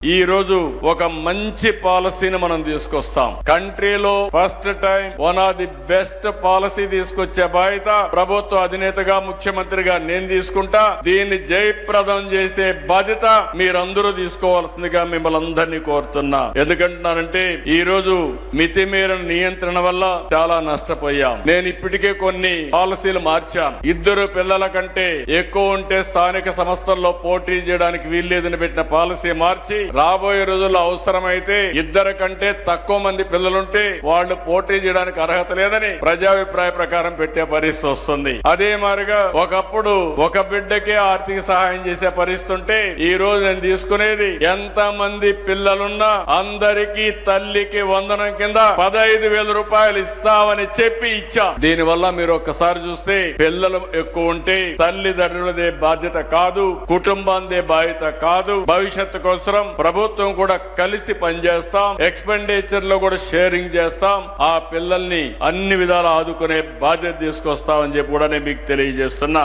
ఈ రోజు ఒక మంచి పాలసీని మనం తీసుకొస్తాం. కంట్రీలో first time one of the best policy తీసుకొచ్చే బాధ్యత ప్రభుత్వ అధినేతగా ముఖ్యమంత్రిగా నేను తీసుకుంటా. దీన్ని జయప్రదం చేసే బాధ్యత మీరందరూ తీసుకోవాల్సిందిగా మిమ్మల్ని అందరినీ కోరుతున్నా. ఎందుకంటున్నానంటే ఈ రోజు మితిమీరిన నియంత్రణ వల్ల చాలా నష్టపోయాం. నేను ఇప్పటికే కొన్ని పాలసీలు మార్చాను. 2 పిల్లల కంటే ఎక్కువ ఉంటే స్థానిక సంస్థల్లో పోటీ చేయడానికి వీల్లేదని పెట్టిన పాలసీ మార్చి రాబోయే రోజుల్లో అవసరమైతే 2 కంటే తక్కువ మంది పిల్లలుంటే వాళ్ళు పోటీ చేయడానికి అర్హత లేదని ప్రజాభిప్రాయ ప్రకారం పెట్టే పరిస్థితి వస్తుంది. అదే మాదిరిగా ఒకప్పుడు ఒక బిడ్డకే ఆర్థిక సహాయం చేసే పరిస్థితి ఉంటే ఈ రోజు నేను తీసుకునేది ఎంత మంది పిల్లలున్నా అందరికీ తల్లికి వందనం కింద 15,000 రూపాయలు ఇస్తామని చెప్పి ఇచ్చా. దీనివల్ల మీరు ఒక్కసారి చూస్తే పిల్లలు ఎక్కువ ఉంటే తల్లిదండ్రులదే బాధ్యత కాదు, కుటుంబాందే బాధ్యత కాదు. భవిష్యత్తు కోసం ప్రభుత్వం కూడా కలిసి పనిచేస్తాం. ఎక్స్పెండిచర్ లో కూడా షేరింగ్ చేస్తాం. ఆ పిల్లల్ని అన్ని విధాలు ఆదుకునే బాధ్యత తీసుకొస్తామని చెప్పి కూడా నేను మీకు తెలియజేస్తున్నా.